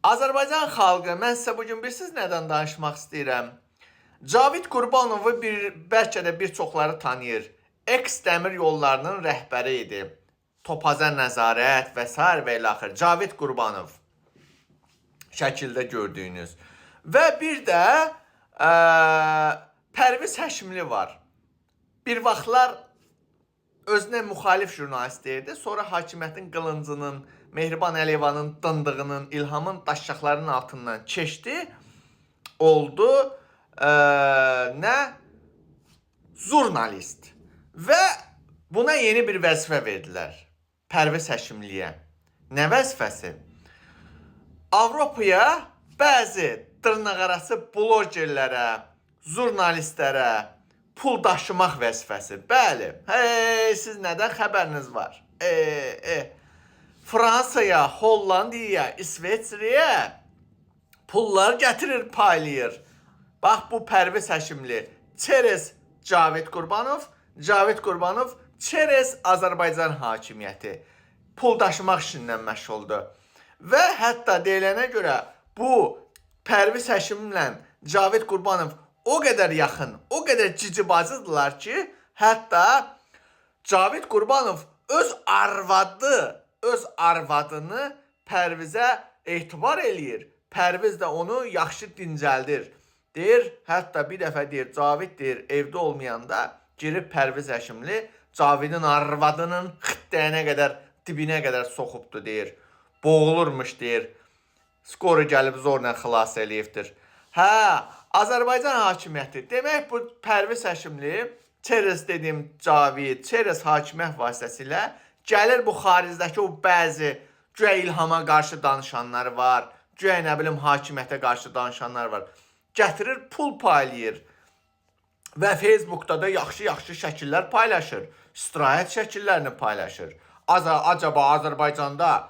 Azərbaycan xalqı, mən sizə bugün bilirsiniz nədən danışmaq istəyirəm? Cavid Qurbanovu bəlkə də bir çoxları tanıyır. Eks dəmir yollarının rəhbəri idi. Topaza nəzarət və s. və ilaxır. Cavid Qurbanov şəkildə gördüyünüz. Və bir də Pərviz Həşimli var. Bir vaxtlar özünə müxalif jurnalist deyirdi. Sonra hakimiyyətin qılıncının, Mehriban Əliyevanın dındığının, İlhamın daşşaqlarının altından keçdi. Oldu nə? Jurnalist. Və buna yeni bir vəzifə verdilər. Pərviz Həşimliyə. Nə vəzifəsi? Avropaya bəzi dırnaqarası blogerlərə, jurnalistlərə pul daşımaq vəzifəsi. Bəli. Hey, siz nədən xəbəriniz var? Fransaya, Hollandiyaya, İsveçrəyə pullar gətirir, paylayır. Bax, bu Pərviz Həşimli. Çerez Cavid Qurbanov, Cavid Qurbanov çerez Azərbaycan hakimiyyəti. Pul daşımaq işindən məşğuldur. Və hətta deyilənə görə bu Pərviz Həşimlə Cavid Qurbanov o qədər yaxın, o qədər cicibacıdırlar ki, hətta Cavid Qurbanov öz arvadını Pərvizə etibar eləyir. Pərviz də onu yaxşı dincəldir. Deyir, hətta bir dəfə deyir, Cavid deyir, evdə olmayanda girib Pərviz Həşimli Cavidin arvadının xıttəyənə qədər, dibinə qədər soxubdur, deyir. Boğulurmuş, deyir. Skoru gəlib zorla xilas eləyibdir. Hə, Azərbaycan hakimiyyəti. Demək, bu Pərviz Həşimli, çerez dediyim Cavid, çerez hakimiyyət vasitəsilə gəlir bu xaricdəki o bəzi güya İlhama qarşı danışanlar var, güya nə bilim hakimiyyətə qarşı danışanlar var. Gətirir, pul paylayır və Facebookda da yaxşı-yaxşı şəkillər paylaşır. İstirahət şəkillərini paylaşır. Acaba Azərbaycanda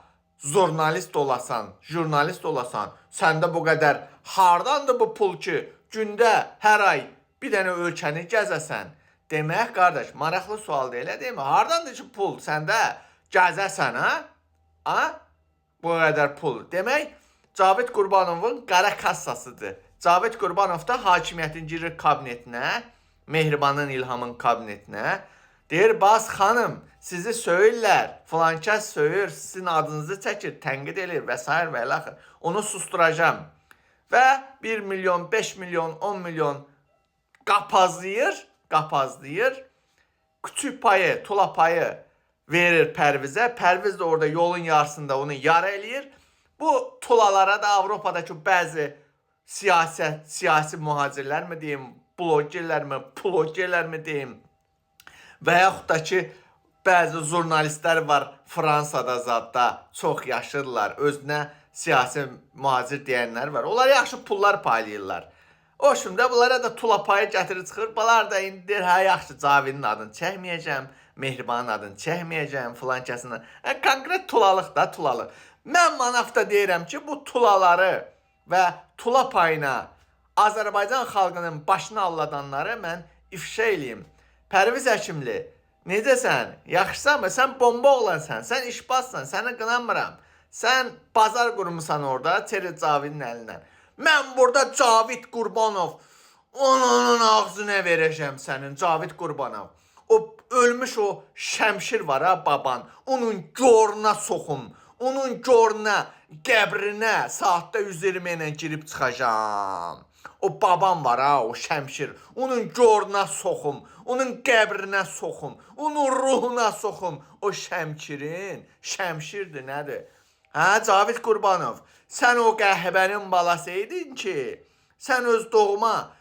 jurnalist olasan, jurnalist olasan, səndə bu qədər hardandır bu pul ki, gündə, hər ay bir dənə ölkəni gəzəsən? Demək, qardaş, maraqlı sual deyil, deyil mi? Hardandır ki, pul səndə gəzəsən, ha? Bu qədər pul. Demək, Cavid Qurbanovun qara kassasıdır. Cavid Qurbanov da hakimiyyətin girir kabinetinə, Mehribanın, İlhamın kabinetinə. Deyir, bas xanım, sizi söyürlər, filankəs söyür, sizin adınızı çəkir, tənqid edir və s. və ilaxır. Onu susturacam. Və 1 milyon, 5 milyon, 10 milyon qapazlayır, küçük payı, tula payı verir Pərvizə. Pərviz də orada yolun yarısında onu yar eləyir. Bu tulalara da Avropadakı bəzi siyasi mühacirlər mi deyim, blogerlər mi deyim, və yaxud da ki, bəzi jurnalistlər var Fransada zadda, çox yaşlıdırlar, özünə siyasi mühacir deyənlər var. Onlar yaxşı pullar paylayırlar. O şimdi bunlara da tula payı gətirir çıxır. Bunlar da indi deyir, hə yaxşı, Cavidin adını çəkməyəcəm, Mehribanın adını çəkməyəcəm, filan kəsindən. Konkret tulalıq da, tulalıq. Mən manafda deyirəm ki, bu tulaları və tula payına Azərbaycan xalqının başına alladanları mən ifşa eləyim. Pərviz Həşimli, necəsən? Yaxşısanmı? Sən bomba oğlansan, sən işbazsan, səni qınamıram. Sən bazar qurmusan orada, çerez Cavidin əlindən. Mən burada Cavid Qurbanov, onun ağzına verəcəm sənin, Cavid Qurbanov. O ölmüş o şəmşir var ha, baban. Onun görünə soxum. Onun görünə, qəbrinə saatda 120 ilə girib çıxacam. O baban var ha, o şəmşir. Onun görünə soxum. Onun qəbrinə soxum. Onun ruhuna soxum. O şəmşirdir, nədir? Hə, Cavid Qurbanov, sən o qəhbənin balası idin ki, sən öz doğma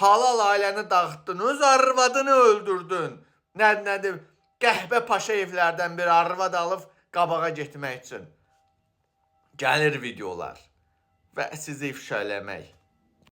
halal ailəni dağıtdın, öz arvadını öldürdün. Nədir? Qəhbə Paşayevlərdən bir arvad alıb qabağa getmək üçün. Gəlir videolar və sizi ifşa eləmək.